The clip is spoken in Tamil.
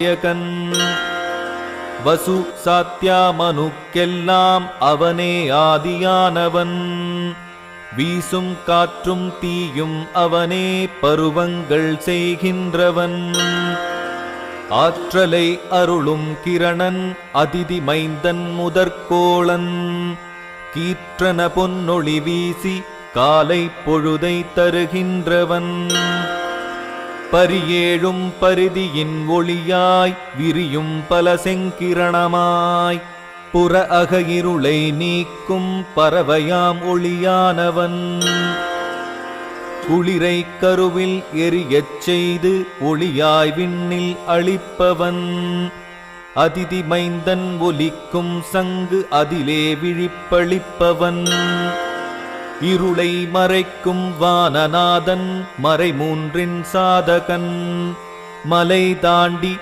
நாயகன் வசு சாத்யாமனுக்கெல்லாம் அவனே ஆதியானவன். வீசும் காற்றும் தீயும் அவனே பருவங்கள் செய்கின்றவன். ஆற்றலை அருளும் கிரணன் அதிதி மைந்தன் முதற்கோளன். கீற்றன பொன்னொளி வீசி காலை பொழுதை தருகின்றவன். பரியேழும் பரிதியின் ஒளியாய் விரியும் பல செங்கிரணமாய் புற அக இருளை நீக்கும் பறவையாம் ஒளியானவன். குளிரை கருவில் எரியச் செய்து ஒளியாய் விண்ணில் அளிப்பவன். அதிதி மைந்தன் ஒலிக்கும் சங்கு அதிலே விழிப்பளிப்பவன். இருளை மறைக்கும் வானநாதன் மறைமூன்றின் சாதகன். மலை தாண்டி